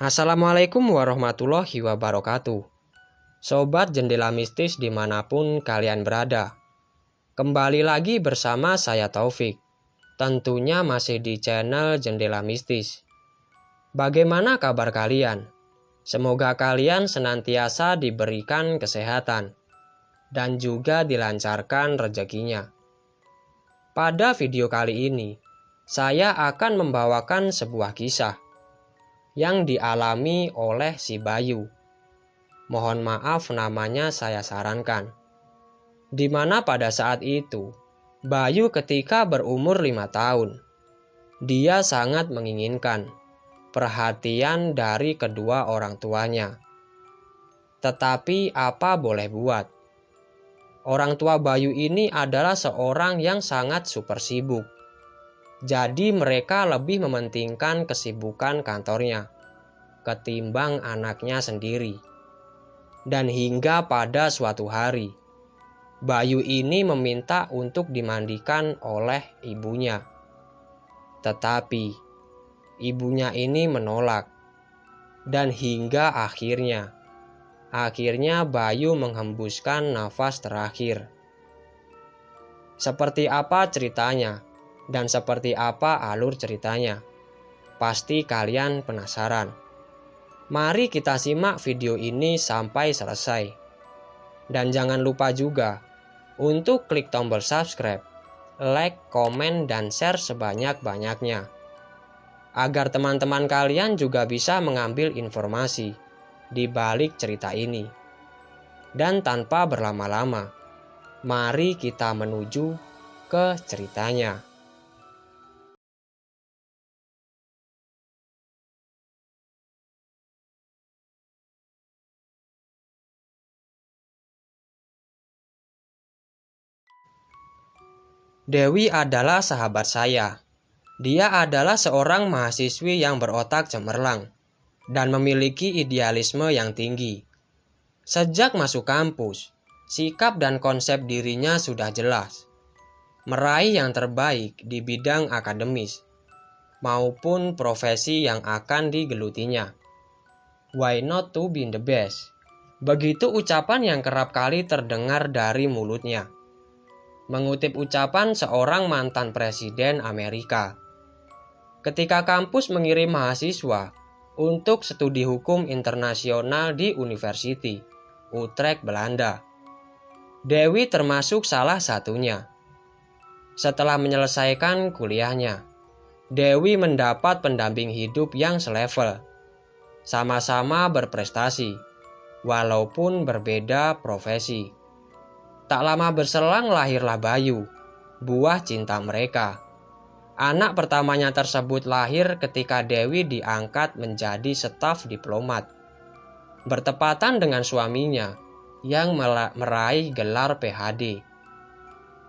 Assalamualaikum warahmatullahi wabarakatuh. Sobat Jendela Mistis dimanapun kalian berada. Kembali lagi bersama saya Taufik. Tentunya masih di channel Jendela Mistis. Bagaimana kabar kalian? Semoga kalian senantiasa diberikan kesehatan dan juga dilancarkan rezekinya. Pada video kali ini, saya akan membawakan sebuah kisah yang dialami oleh si Bayu. Mohon maaf namanya saya sarankan. Di mana pada saat itu, Bayu ketika berumur 5 tahun, dia sangat menginginkan perhatian dari kedua orang tuanya. Tetapi apa boleh buat? Orang tua Bayu ini adalah seorang yang sangat super sibuk. Jadi mereka lebih mementingkan kesibukan kantornya ketimbang anaknya sendiri. Dan hingga pada suatu hari, Bayu ini meminta untuk dimandikan oleh ibunya. Tetapi ibunya ini menolak. Dan hingga akhirnya Bayu menghembuskan nafas terakhir. Seperti apa ceritanya? Dan seperti apa alur ceritanya? Pasti kalian penasaran. Mari kita simak video ini sampai selesai. Dan jangan lupa juga untuk klik tombol subscribe, like, komen, dan share sebanyak-banyaknya. Agar teman-teman kalian juga bisa mengambil informasi di balik cerita ini. Dan tanpa berlama-lama, mari kita menuju ke ceritanya. Dewi adalah sahabat saya. Dia adalah seorang mahasiswi yang berotak cemerlang dan memiliki idealisme yang tinggi. Sejak masuk kampus, sikap dan konsep dirinya sudah jelas. Meraih yang terbaik di bidang akademis maupun profesi yang akan digelutinya. Why not to be the best? Begitu ucapan yang kerap kali terdengar dari mulutnya. Mengutip ucapan seorang mantan presiden Amerika. Ketika kampus mengirim mahasiswa untuk studi hukum internasional di University Utrecht, Belanda. Dewi termasuk salah satunya. Setelah menyelesaikan kuliahnya, Dewi mendapat pendamping hidup yang selevel. Sama-sama berprestasi, walaupun berbeda profesi. Tak lama berselang lahirlah Bayu, buah cinta mereka. Anak pertamanya tersebut lahir ketika Dewi diangkat menjadi staf diplomat. Bertepatan dengan suaminya yang meraih gelar PhD.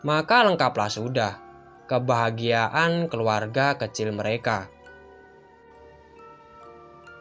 Maka lengkaplah sudah kebahagiaan keluarga kecil mereka.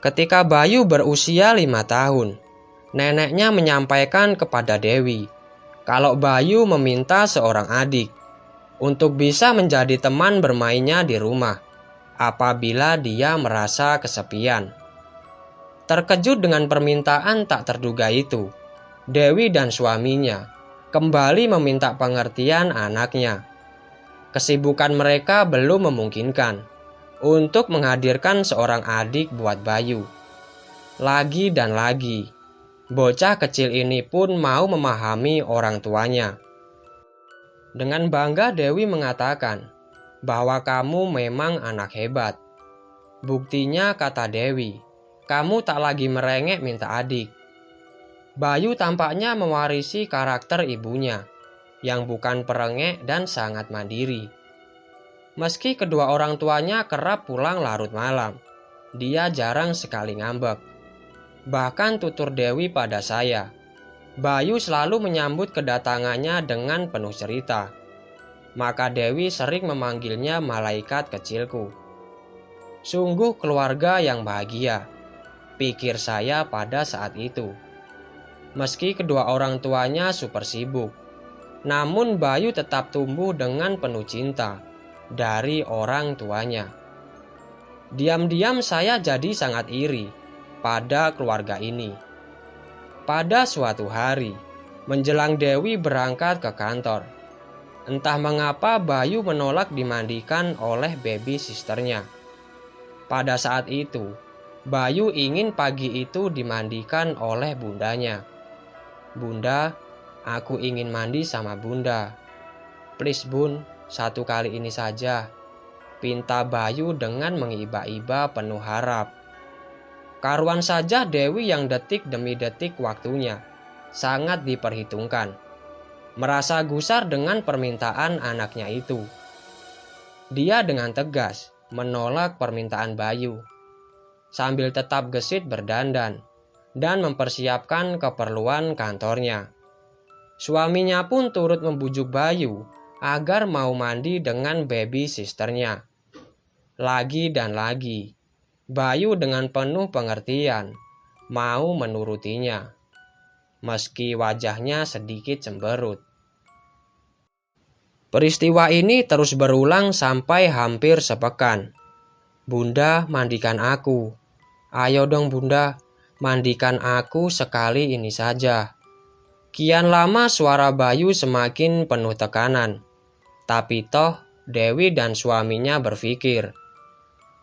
Ketika Bayu berusia 5 tahun, neneknya menyampaikan kepada Dewi kalau Bayu meminta seorang adik untuk bisa menjadi teman bermainnya di rumah apabila dia merasa kesepian. Terkejut dengan permintaan tak terduga itu, Dewi dan suaminya kembali meminta pengertian anaknya. Kesibukan mereka belum memungkinkan untuk menghadirkan seorang adik buat Bayu. Lagi dan lagi, bocah kecil ini pun mau memahami orang tuanya. Dengan bangga Dewi mengatakan bahwa kamu memang anak hebat. Buktinya, kata Dewi, kamu tak lagi merengek minta adik. Bayu tampaknya mewarisi karakter ibunya yang bukan perengek dan sangat mandiri. Meski kedua orang tuanya kerap pulang larut malam, dia jarang sekali ngambek. Bahkan tutur Dewi pada saya, Bayu selalu menyambut kedatangannya dengan penuh cerita. Maka Dewi sering memanggilnya malaikat kecilku. Sungguh keluarga yang bahagia, pikir saya pada saat itu. Meski kedua orang tuanya super sibuk, namun Bayu tetap tumbuh dengan penuh cinta dari orang tuanya. Diam-diam saya jadi sangat iri pada keluarga ini. Pada suatu hari, menjelang Dewi berangkat ke kantor, entah mengapa Bayu menolak dimandikan oleh baby sisternya. Pada saat itu, Bayu ingin pagi itu dimandikan oleh bundanya. "Bunda, aku ingin mandi sama bunda. Please bun, satu kali ini saja," pinta Bayu dengan mengiba-iba penuh harap. Karuan saja Dewi yang detik demi detik waktunya sangat diperhitungkan. Merasa gusar dengan permintaan anaknya itu, dia dengan tegas menolak permintaan Bayu, sambil tetap gesit berdandan dan mempersiapkan keperluan kantornya. Suaminya pun turut membujuk Bayu agar mau mandi dengan baby sisternya. Lagi dan lagi, Bayu dengan penuh pengertian mau menurutinya, meski wajahnya sedikit cemberut. Peristiwa ini terus berulang sampai hampir sepekan. "Bunda, mandikan aku. Ayo dong bunda, mandikan aku sekali ini saja." Kian lama suara Bayu semakin penuh tekanan. Tapi toh Dewi dan suaminya berpikir,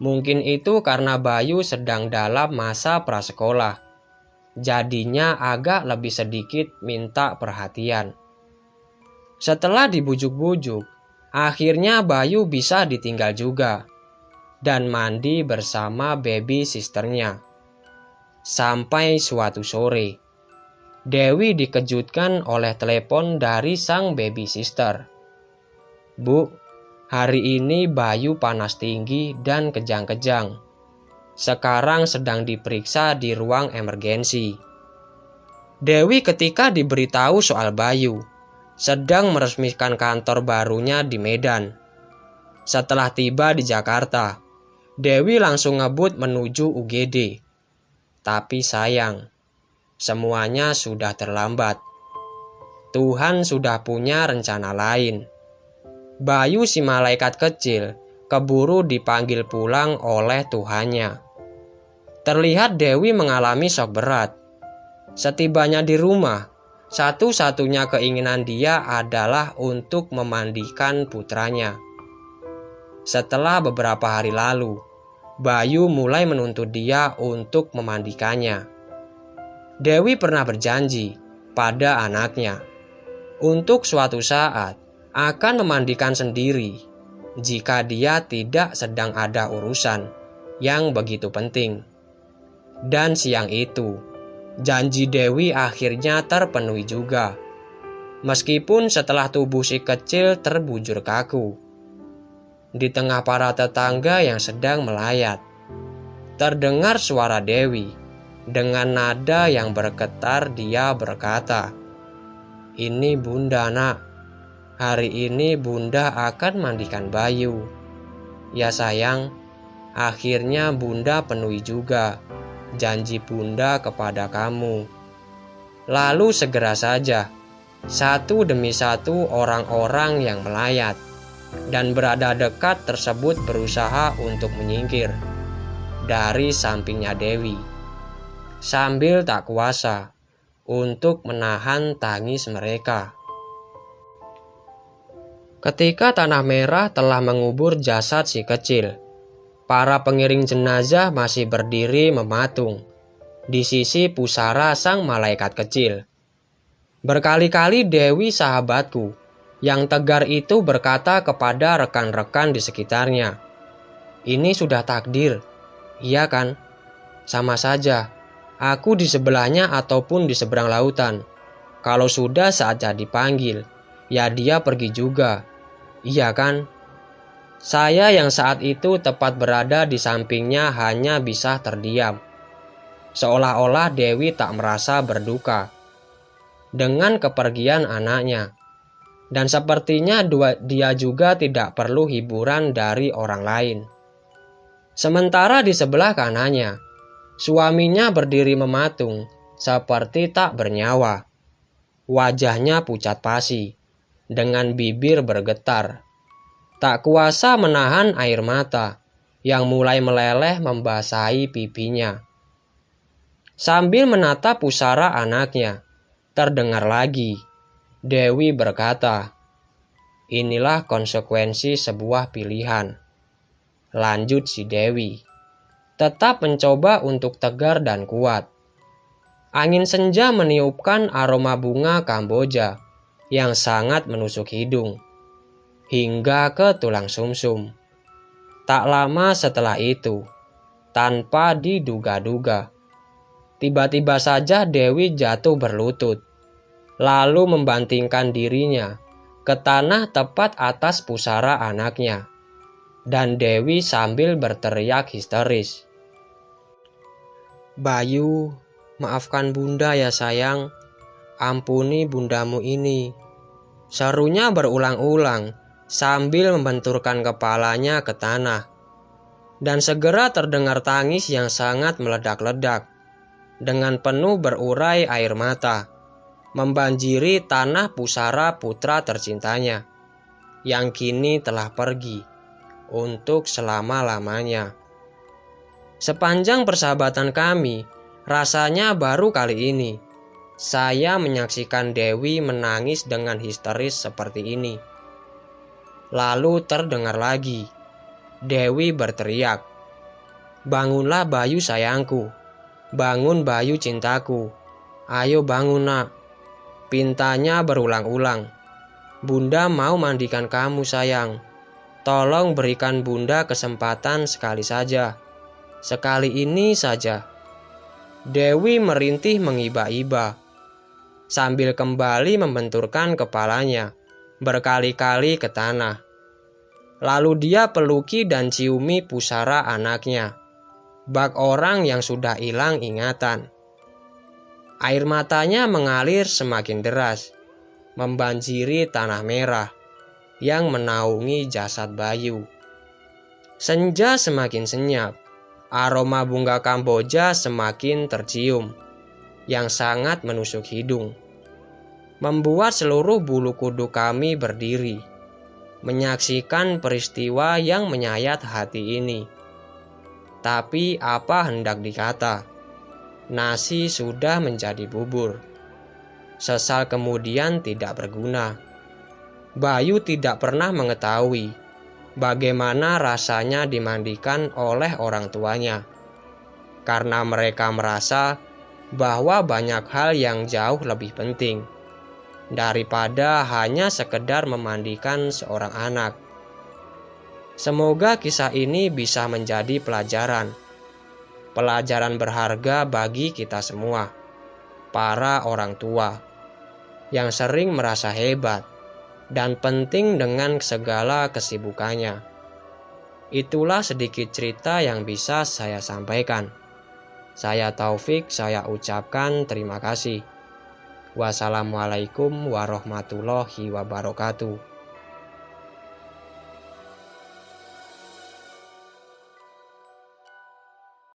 mungkin itu karena Bayu sedang dalam masa prasekolah. Jadinya agak lebih sedikit minta perhatian. Setelah dibujuk-bujuk, akhirnya Bayu bisa ditinggal juga dan mandi bersama baby sisternya. Sampai suatu sore, Dewi dikejutkan oleh telepon dari sang baby sister. "Bu, hari ini Bayu panas tinggi dan kejang-kejang. Sekarang sedang diperiksa di ruang emergensi." Dewi ketika diberitahu soal Bayu sedang meresmikan kantor barunya di Medan. Setelah tiba di Jakarta, Dewi langsung ngebut menuju UGD. Tapi sayang, semuanya sudah terlambat. Tuhan sudah punya rencana lain. Bayu si malaikat kecil keburu dipanggil pulang oleh Tuhannya. Terlihat Dewi mengalami shock berat. Setibanya di rumah, satu-satunya keinginan dia adalah untuk memandikan putranya. Setelah beberapa hari lalu, Bayu mulai menuntut dia untuk memandikannya. Dewi pernah berjanji pada anaknya untuk suatu saat akan memandikan sendiri jika dia tidak sedang ada urusan yang begitu penting. Dan siang itu, janji Dewi akhirnya terpenuhi juga, meskipun setelah tubuh si kecil terbujur kaku. Di tengah para tetangga yang sedang melayat, terdengar suara Dewi. Dengan nada yang bergetar dia berkata, "Ini bunda nak, hari ini bunda akan mandikan Bayu. Ya sayang, akhirnya bunda penuhi juga janji bunda kepada kamu." Lalu segera saja, satu demi satu orang-orang yang melayat dan berada dekat tersebut berusaha untuk menyingkir dari sampingnya Dewi, sambil tak kuasa untuk menahan tangis mereka. Ketika tanah merah telah mengubur jasad si kecil, para pengiring jenazah masih berdiri mematung di sisi pusara sang malaikat kecil. Berkali-kali Dewi sahabatku yang tegar itu berkata kepada rekan-rekan di sekitarnya, "Ini sudah takdir, iya kan? Sama saja, aku di sebelahnya ataupun di seberang lautan. Kalau sudah saatnya dipanggil, ya dia pergi juga, iya kan?" Saya yang saat itu tepat berada di sampingnya hanya bisa terdiam. Seolah-olah Dewi tak merasa berduka dengan kepergian anaknya. Dan sepertinya dia juga tidak perlu hiburan dari orang lain. Sementara di sebelah kanannya, suaminya berdiri mematung seperti tak bernyawa. Wajahnya pucat pasi, dengan bibir bergetar. Tak kuasa menahan air mata yang mulai meleleh membasahi pipinya. Sambil menatap pusara anaknya, terdengar lagi Dewi berkata, "Inilah konsekuensi sebuah pilihan." Lanjut si Dewi, tetap mencoba untuk tegar dan kuat. Angin senja meniupkan aroma bunga Kamboja yang sangat menusuk hidung, hingga ke tulang sumsum. Tak lama setelah itu, tanpa diduga-duga, tiba-tiba saja Dewi jatuh berlutut, lalu membantingkan dirinya ke tanah tepat atas pusara anaknya. Dan Dewi sambil berteriak histeris, "Bayu, maafkan bunda ya sayang, ampuni bundamu ini." Serunya berulang-ulang sambil membenturkan kepalanya ke tanah. Dan segera terdengar tangis yang sangat meledak-ledak, dengan penuh berurai air mata, membanjiri tanah pusara putra tercintanya, yang kini telah pergi untuk selama-lamanya. Sepanjang persahabatan kami, rasanya baru kali ini saya menyaksikan Dewi menangis dengan histeris seperti ini. Lalu terdengar lagi Dewi berteriak, "Bangunlah Bayu sayangku, bangun Bayu cintaku, ayo bangun nak." Pintanya berulang-ulang, "Bunda mau mandikan kamu sayang, tolong berikan bunda kesempatan sekali saja, sekali ini saja." Dewi merintih mengiba-iba, sambil kembali membenturkan kepalanya berkali-kali ke tanah. Lalu dia peluki dan ciumi pusara anaknya, bak orang yang sudah hilang ingatan. Air matanya mengalir semakin deras, membanjiri tanah merah yang menaungi jasad Bayu. Senja semakin senyap, aroma bunga Kamboja semakin tercium, yang sangat menusuk hidung, membuat seluruh bulu kuduk kami berdiri, menyaksikan peristiwa yang menyayat hati ini. Tapi apa hendak dikata, nasi sudah menjadi bubur. Sesal kemudian tidak berguna. Bayu tidak pernah mengetahui bagaimana rasanya dimandikan oleh orang tuanya, karena mereka merasa bahwa banyak hal yang jauh lebih penting daripada hanya sekedar memandikan seorang anak. Semoga kisah ini bisa menjadi pelajaran berharga bagi kita semua, para orang tua, yang sering merasa hebat dan penting dengan segala kesibukannya. Itulah sedikit cerita yang bisa saya sampaikan. Saya Taufik, saya ucapkan terima kasih. Wassalamualaikum warahmatullahi wabarakatuh.